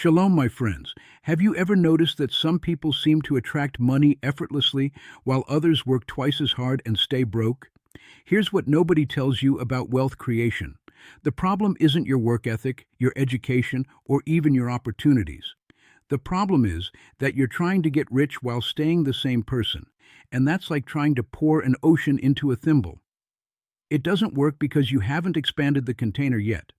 Shalom, my friends. Have you ever noticed that some people seem to attract money effortlessly while others work twice as hard and stay broke? Here's what nobody tells you about wealth creation. The problem isn't your work ethic, your education, or even your opportunities. The problem is that you're trying to get rich while staying the same person, and that's like trying to pour an ocean into a thimble. It doesn't work because you haven't expanded the container yet.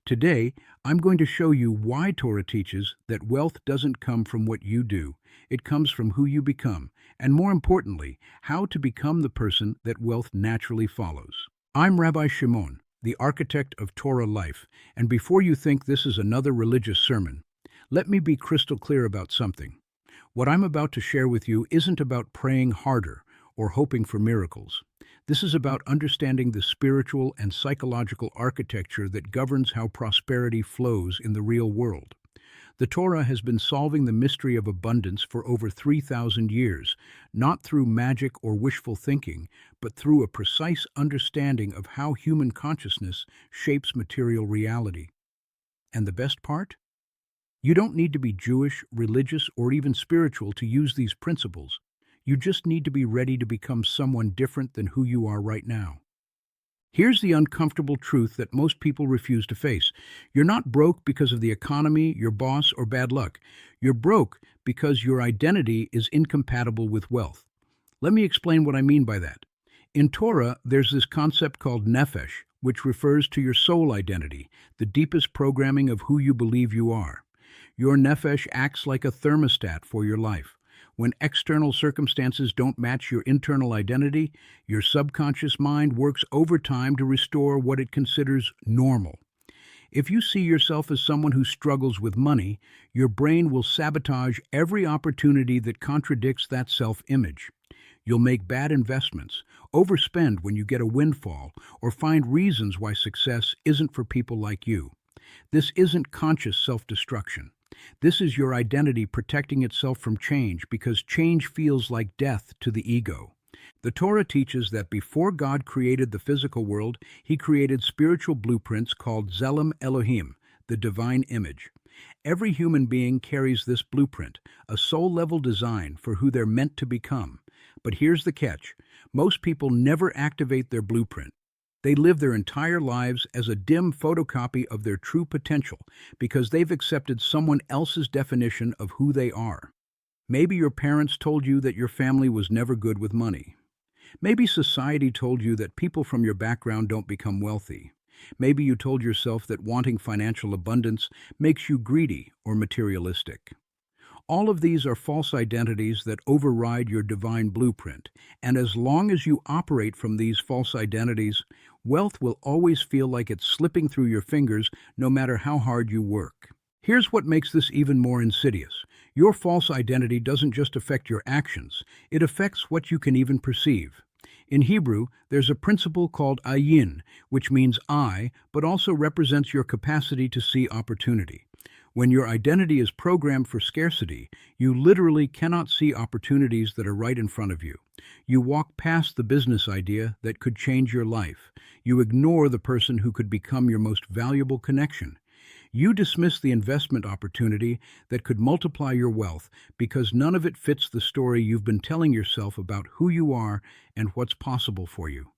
Today, I'm going to show you why Torah teaches that wealth doesn't come from what you do, it comes from who you become, and more importantly, how to become the person that wealth naturally follows. I'm Rabbi Shimon, the architect of Torah life, and before you think this is another religious sermon, let me be crystal clear about something. What I'm about to share with you isn't about praying harder or hoping for miracles. This is about understanding the spiritual and psychological architecture that governs how prosperity flows in the real world. The Torah has been solving the mystery of abundance for over 3,000 years, not through magic or wishful thinking, but through a precise understanding of how human consciousness shapes material reality. And the best part? You don't need to be Jewish, religious, or even spiritual to use these principles. You just need to be ready to become someone different than who you are right now. Here's the uncomfortable truth that most people refuse to face. You're not broke because of the economy, your boss, or bad luck. You're broke because your identity is incompatible with wealth. Let me explain what I mean by that. In Torah, there's this concept called nefesh, which refers to your soul identity, the deepest programming of who you believe you are. Your nefesh acts like a thermostat for your life. When external circumstances don't match your internal identity, your subconscious mind works overtime to restore what it considers normal. If you see yourself as someone who struggles with money, your brain will sabotage every opportunity that contradicts that self-image. You'll make bad investments, overspend when you get a windfall, or find reasons why success isn't for people like you. This isn't conscious self-destruction. This is your identity protecting itself from change because change feels like death to the ego. The Torah teaches that before God created the physical world, He created spiritual blueprints called Zelem Elohim, the divine image. Every human being carries this blueprint, a soul-level design for who they're meant to become. But here's the catch. Most people never activate their blueprint. They live their entire lives as a dim photocopy of their true potential because they've accepted someone else's definition of who they are. Maybe your parents told you that your family was never good with money. Maybe society told you that people from your background don't become wealthy. Maybe you told yourself that wanting financial abundance makes you greedy or materialistic. All of these are false identities that override your divine blueprint, and as long as you operate from these false identities, wealth will always feel like it's slipping through your fingers no matter how hard you work. Here's what makes this even more insidious. Your false identity doesn't just affect your actions, it affects what you can even perceive. In Hebrew, there's a principle called ayin, which means eye, but also represents your capacity to see opportunity. When your identity is programmed for scarcity, you literally cannot see opportunities that are right in front of you. You walk past the business idea that could change your life. You ignore the person who could become your most valuable connection. You dismiss the investment opportunity that could multiply your wealth because none of it fits the story you've been telling yourself about who you are and what's possible for you.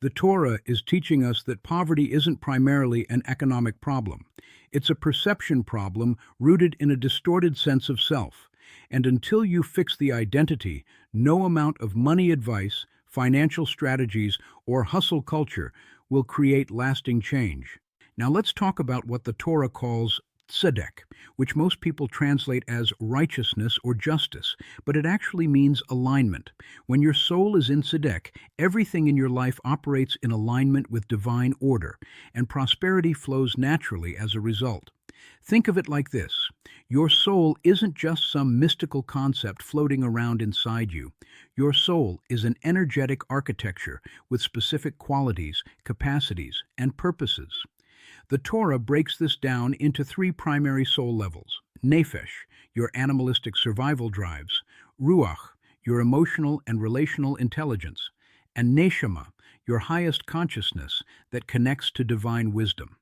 The Torah is teaching us that poverty isn't primarily an economic problem. It's a perception problem rooted in a distorted sense of self. And until you fix the identity, no amount of money advice, financial strategies, or hustle culture will create lasting change. Now let's talk about what the Torah calls tzedek, which most people translate as righteousness or justice, but it actually means alignment. When your soul is in tzedek, everything in your life operates in alignment with divine order, and prosperity flows naturally as a result. Think of it like this. Your soul isn't just some mystical concept floating around inside you. Your soul is an energetic architecture with specific qualities, capacities, and purposes. The Torah breaks this down into three primary soul levels: nefesh, your animalistic survival drives; ruach, your emotional and relational intelligence; and neshama, your highest consciousness that connects to divine wisdom.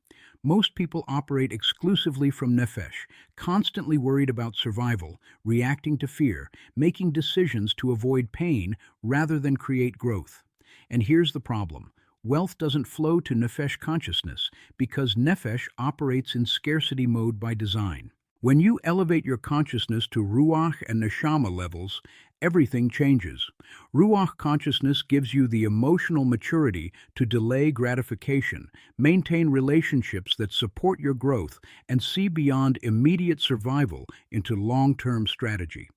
Most people operate exclusively from nefesh, constantly worried about survival, reacting to fear, making decisions to avoid pain rather than create growth. And here's the problem. Wealth doesn't flow to nefesh consciousness because nefesh operates in scarcity mode by design. When you elevate your consciousness to ruach and neshama levels, everything changes. Ruach consciousness gives you the emotional maturity to delay gratification, maintain relationships that support your growth, and see beyond immediate survival into long-term strategy.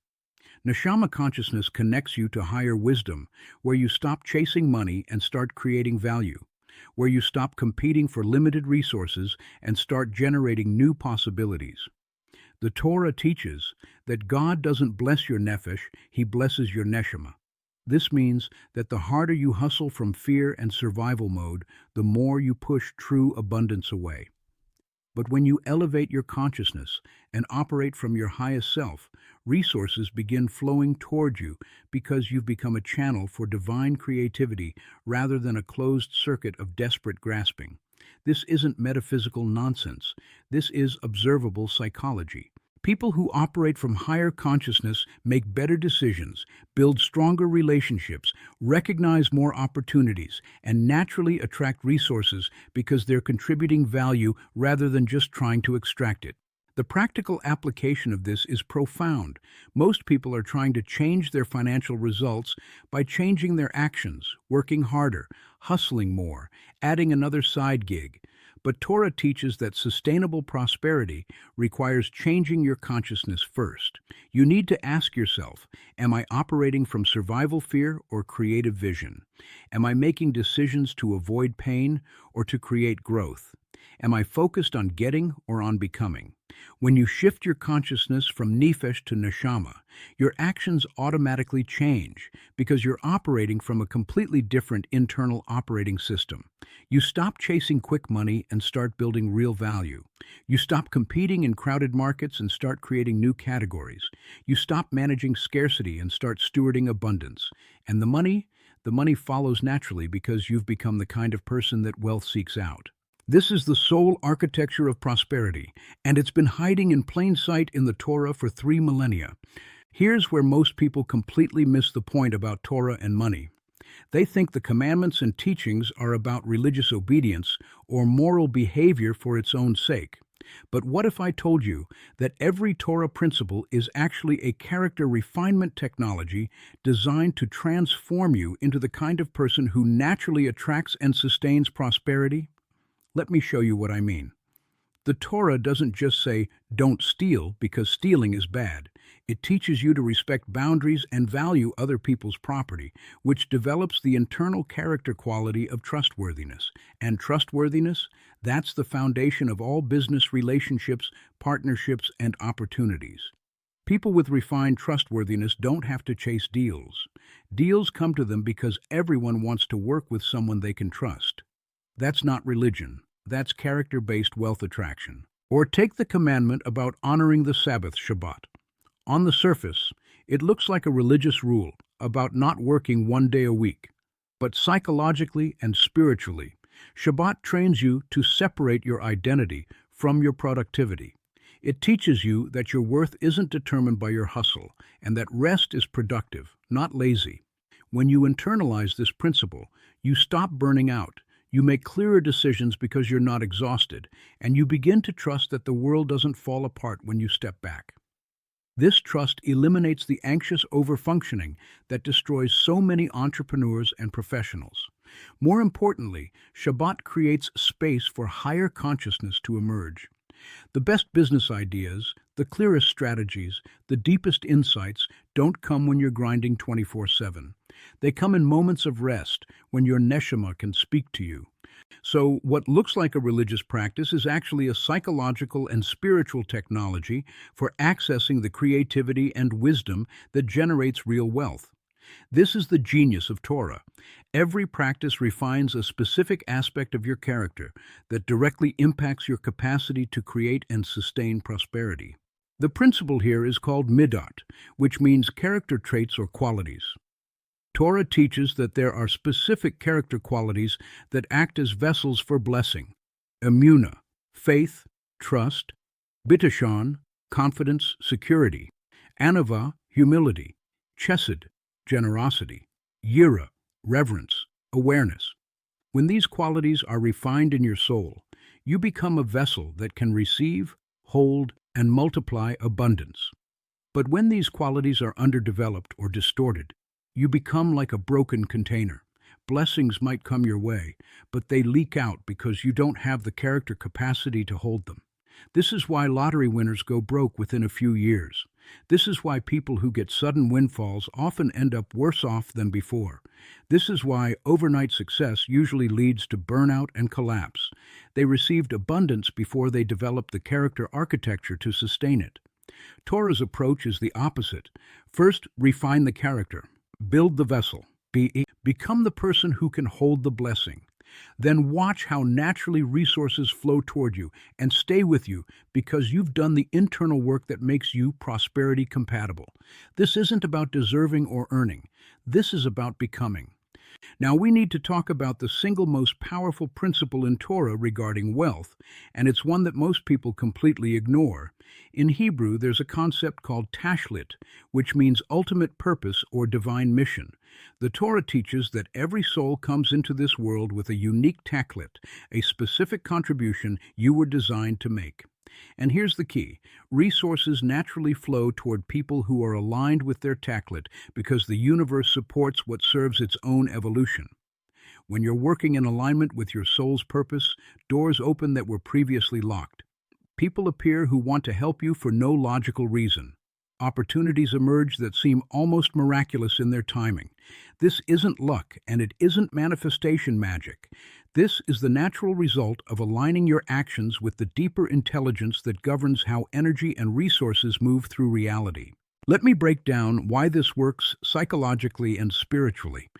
Neshama consciousness connects you to higher wisdom, where you stop chasing money and start creating value, where you stop competing for limited resources and start generating new possibilities. The Torah teaches that God doesn't bless your nefesh, He blesses your neshama. This means that the harder you hustle from fear and survival mode, the more you push true abundance away. But when you elevate your consciousness and operate from your highest self, resources begin flowing toward you because you've become a channel for divine creativity rather than a closed circuit of desperate grasping. This isn't metaphysical nonsense. This is observable psychology. People who operate from higher consciousness make better decisions, build stronger relationships, recognize more opportunities, and naturally attract resources because they're contributing value rather than just trying to extract it. The practical application of this is profound. Most people are trying to change their financial results by changing their actions, working harder, hustling more, adding another side gig. But Torah teaches that sustainable prosperity requires changing your consciousness first. You need to ask yourself, am I operating from survival fear or creative vision? Am I making decisions to avoid pain or to create growth? Am I focused on getting or on becoming? When you shift your consciousness from nefesh to neshama, your actions automatically change because you're operating from a completely different internal operating system. You stop chasing quick money and start building real value. You stop competing in crowded markets and start creating new categories. You stop managing scarcity and start stewarding abundance. And the money follows naturally because you've become the kind of person that wealth seeks out. This is the sole architecture of prosperity, and it's been hiding in plain sight in the Torah for 3 millennia. Here's where most people completely miss the point about Torah and money. They think the commandments and teachings are about religious obedience or moral behavior for its own sake. But what if I told you that every Torah principle is actually a character refinement technology designed to transform you into the kind of person who naturally attracts and sustains prosperity? Let me show you what I mean. The Torah doesn't just say, don't steal because stealing is bad. It teaches you to respect boundaries and value other people's property, which develops the internal character quality of trustworthiness. And trustworthiness, that's the foundation of all business relationships, partnerships, and opportunities. People with refined trustworthiness don't have to chase deals. Deals come to them because everyone wants to work with someone they can trust. That's not religion. That's character-based wealth attraction. Or take the commandment about honoring the Sabbath, Shabbat. On the surface, it looks like a religious rule about not working 1 day a week. But psychologically and spiritually, Shabbat trains you to separate your identity from your productivity. It teaches you that your worth isn't determined by your hustle and that rest is productive, not lazy. When you internalize this principle, you stop burning out. You make clearer decisions because you're not exhausted, and you begin to trust that the world doesn't fall apart when you step back. This trust eliminates the anxious overfunctioning that destroys so many entrepreneurs and professionals. More importantly, Shabbat creates space for higher consciousness to emerge. The best business ideas, the clearest strategies, the deepest insights don't come when you're grinding 24/7. They come in moments of rest, when your neshama can speak to you. So what looks like a religious practice is actually a psychological and spiritual technology for accessing the creativity and wisdom that generates real wealth. This is the genius of Torah. Every practice refines a specific aspect of your character that directly impacts your capacity to create and sustain prosperity. The principle here is called midot, which means character traits or qualities. Torah teaches that there are specific character qualities that act as vessels for blessing. Emunah, faith, trust; bitachon, confidence, security; anava, humility; chesed, generosity; yira, reverence, awareness. When these qualities are refined in your soul, you become a vessel that can receive, hold, and multiply abundance. But when these qualities are underdeveloped or distorted, you become like a broken container. Blessings might come your way, but they leak out because you don't have the character capacity to hold them. This is why lottery winners go broke within a few years. This is why people who get sudden windfalls often end up worse off than before. This is why overnight success usually leads to burnout and collapse. They received abundance before they developed the character architecture to sustain it. Torah's approach is the opposite. First, refine the character. Build the vessel. Become the person who can hold the blessing. Then watch how naturally resources flow toward you and stay with you because you've done the internal work that makes you prosperity compatible. This isn't about deserving or earning. This is about becoming. Now we need to talk about the single most powerful principle in Torah regarding wealth, and it's one that most people completely ignore. In Hebrew, there's a concept called tashlit, which means ultimate purpose or divine mission. The Torah teaches that every soul comes into this world with a unique taklit, a specific contribution you were designed to make. And here's the key. Resources naturally flow toward people who are aligned with their taklit because the universe supports what serves its own evolution. When you're working in alignment with your soul's purpose, doors open that were previously locked. People appear who want to help you for no logical reason. Opportunities emerge that seem almost miraculous in their timing. This isn't luck, and it isn't manifestation magic. This is the natural result of aligning your actions with the deeper intelligence that governs how energy and resources move through reality. Let me break down why this works psychologically and spiritually.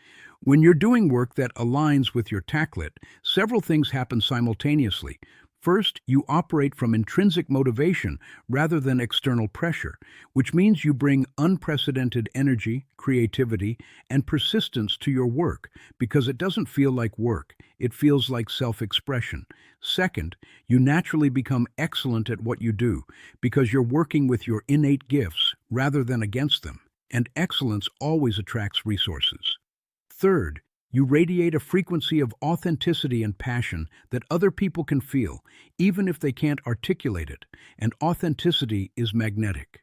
When you're doing work that aligns with your taklit, several things happen simultaneously. First, you operate from intrinsic motivation rather than external pressure, which means you bring unprecedented energy, creativity, and persistence to your work because it doesn't feel like work, it feels like self-expression. Second, you naturally become excellent at what you do because you're working with your innate gifts rather than against them, and excellence always attracts resources. Third, you radiate a frequency of authenticity and passion that other people can feel, even if they can't articulate it, and authenticity is magnetic.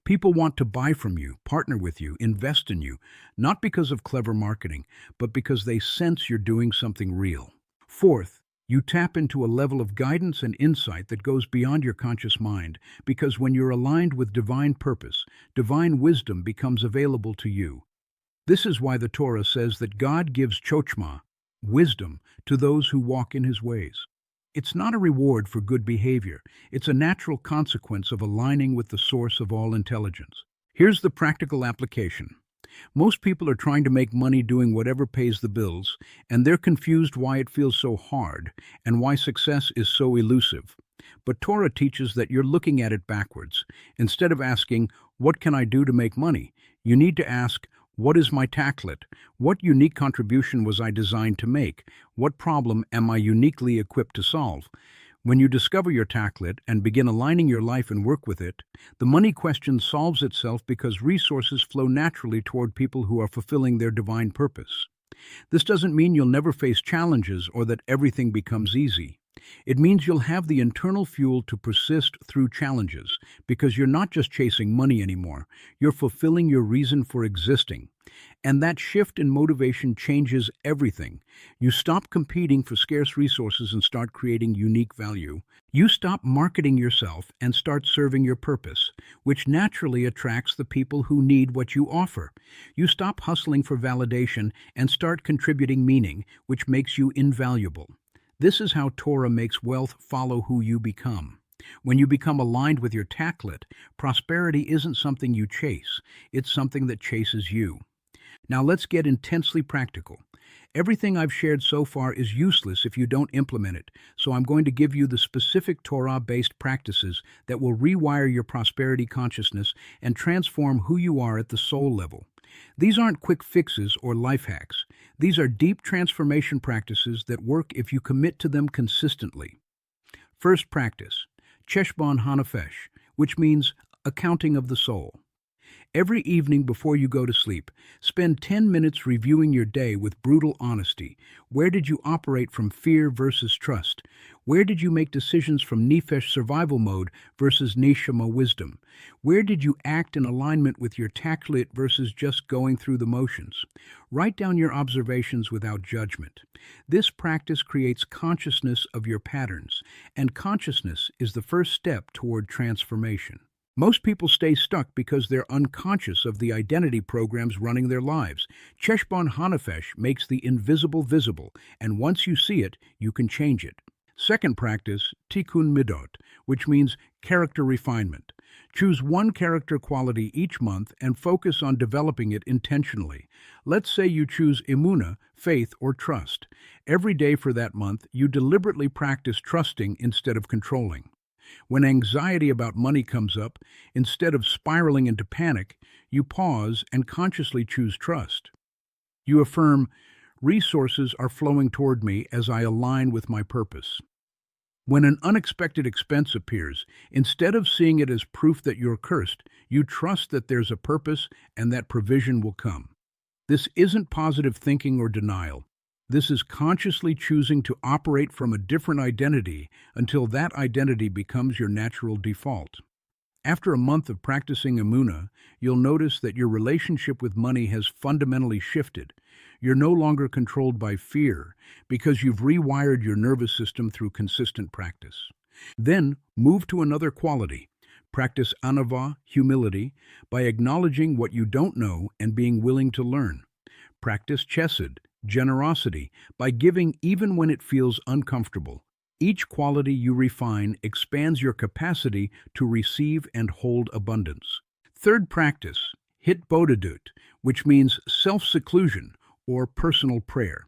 People want to buy from you, partner with you, invest in you, not because of clever marketing, but because they sense you're doing something real. Fourth, you tap into a level of guidance and insight that goes beyond your conscious mind, because when you're aligned with divine purpose, divine wisdom becomes available to you. This is why the Torah says that God gives chochmah, wisdom, to those who walk in his ways. It's not a reward for good behavior. It's a natural consequence of aligning with the source of all intelligence. Here's the practical application. Most people are trying to make money doing whatever pays the bills, and they're confused why it feels so hard and why success is so elusive. But Torah teaches that you're looking at it backwards. Instead of asking, "What can I do to make money?" you need to ask, "What is my taklit? What unique contribution was I designed to make? What problem am I uniquely equipped to solve?" When you discover your taklit and begin aligning your life and work with it, the money question solves itself because resources flow naturally toward people who are fulfilling their divine purpose. This doesn't mean you'll never face challenges or that everything becomes easy. It means you'll have the internal fuel to persist through challenges, because you're not just chasing money anymore, you're fulfilling your reason for existing. And that shift in motivation changes everything. You stop competing for scarce resources and start creating unique value. You stop marketing yourself and start serving your purpose, which naturally attracts the people who need what you offer. You stop hustling for validation and start contributing meaning, which makes you invaluable. This is how Torah makes wealth follow who you become. When you become aligned with your taklit, prosperity isn't something you chase, it's something that chases you. Now let's get intensely practical. Everything I've shared so far is useless if you don't implement it, so I'm going to give you the specific Torah-based practices that will rewire your prosperity consciousness and transform who you are at the soul level. These aren't quick fixes or life hacks. These are deep transformation practices that work if you commit to them consistently. First practice, Cheshbon Hanafesh, which means accounting of the soul. Every evening before you go to sleep, spend 10 minutes reviewing your day with brutal honesty. Where did you operate from fear versus trust? Where did you make decisions from Nefesh survival mode versus Neshama wisdom? Where did you act in alignment with your taklit versus just going through the motions? Write down your observations without judgment. This practice creates consciousness of your patterns, and consciousness is the first step toward transformation. Most people stay stuck because they're unconscious of the identity programs running their lives. Cheshbon Hanafesh makes the invisible visible, and once you see it, you can change it. Second practice, Tikkun Midot, which means character refinement. Choose one character quality each month and focus on developing it intentionally. Let's say you choose Emunah, faith, or trust. Every day for that month, you deliberately practice trusting instead of controlling. When anxiety about money comes up, instead of spiraling into panic, you pause and consciously choose trust. You affirm, resources are flowing toward me as I align with my purpose. When an unexpected expense appears, instead of seeing it as proof that you're cursed, you trust that there's a purpose and that provision will come. This isn't positive thinking or denial. This is consciously choosing to operate from a different identity until that identity becomes your natural default. After a month of practicing Emunah, you'll notice that your relationship with money has fundamentally shifted. You're no longer controlled by fear because you've rewired your nervous system through consistent practice. Then, move to another quality. Practice Anava, humility, by acknowledging what you don't know and being willing to learn. Practice Chesed, generosity, by giving even when it feels uncomfortable. Each quality you refine expands your capacity to receive and hold abundance. Third practice, Hitbodedut, which means self-seclusion or personal prayer.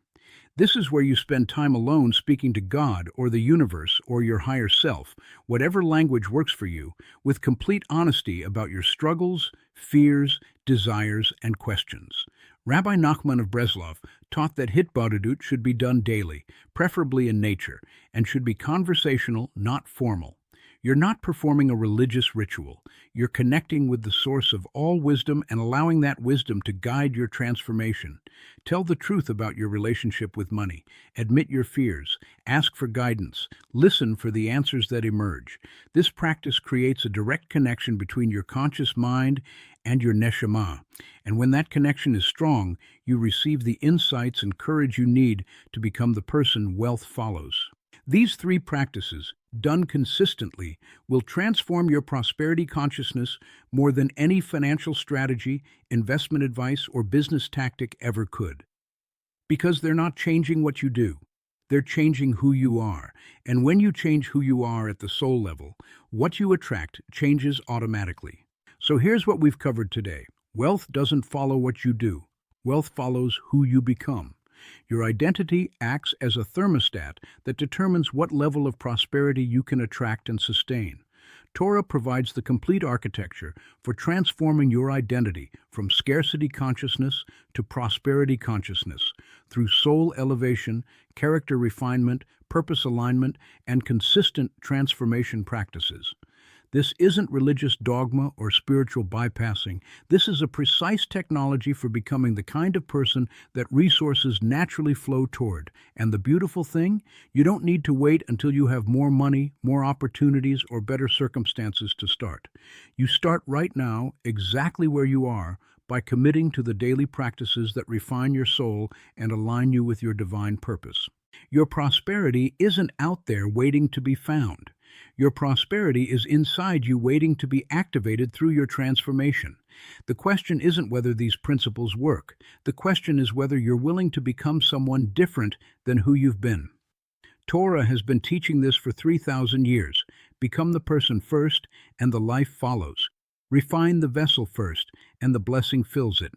This is where you spend time alone speaking to God or the universe or your higher self, whatever language works for you, with complete honesty about your struggles, fears, desires, and questions. Rabbi Nachman of Breslov taught that Hitbodedut should be done daily, preferably in nature, and should be conversational, not formal. You're not performing a religious ritual. You're connecting with the source of all wisdom and allowing that wisdom to guide your transformation. Tell the truth about your relationship with money. Admit your fears. Ask for guidance. Listen for the answers that emerge. This practice creates a direct connection between your conscious mind and your neshama. And when that connection is strong, you receive the insights and courage you need to become the person wealth follows. These three practices, done consistently, will transform your prosperity consciousness more than any financial strategy, investment advice, or business tactic ever could. Because they're not changing what you do, they're changing who you are. And when you change who you are at the soul level, what you attract changes automatically. So here's what we've covered today. Wealth doesn't follow what you do. Wealth follows who you become. Your identity acts as a thermostat that determines what level of prosperity you can attract and sustain. Torah provides the complete architecture for transforming your identity from scarcity consciousness to prosperity consciousness through soul elevation, character refinement, purpose alignment, and consistent transformation practices. This isn't religious dogma or spiritual bypassing. This is a precise technology for becoming the kind of person that resources naturally flow toward. And the beautiful thing, you don't need to wait until you have more money, more opportunities, or better circumstances to start. You start right now, exactly where you are, by committing to the daily practices that refine your soul and align you with your divine purpose. Your prosperity isn't out there waiting to be found. Your prosperity is inside you waiting to be activated through your transformation. The question isn't whether these principles work. The question is whether you're willing to become someone different than who you've been. Torah has been teaching this for 3,000 years. Become the person first, and the life follows. Refine the vessel first, and the blessing fills it.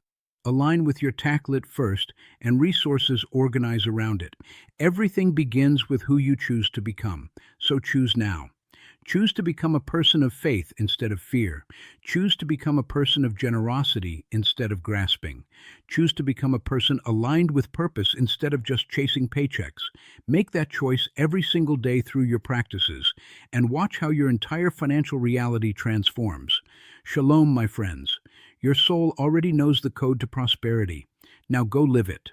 Align with your taklit first, and resources organize around it. Everything begins with who you choose to become, so choose now. Choose to become a person of faith instead of fear. Choose to become a person of generosity instead of grasping. Choose to become a person aligned with purpose instead of just chasing paychecks. Make that choice every single day through your practices, and watch how your entire financial reality transforms. Shalom, my friends. Your soul already knows the code to prosperity. Now go live it.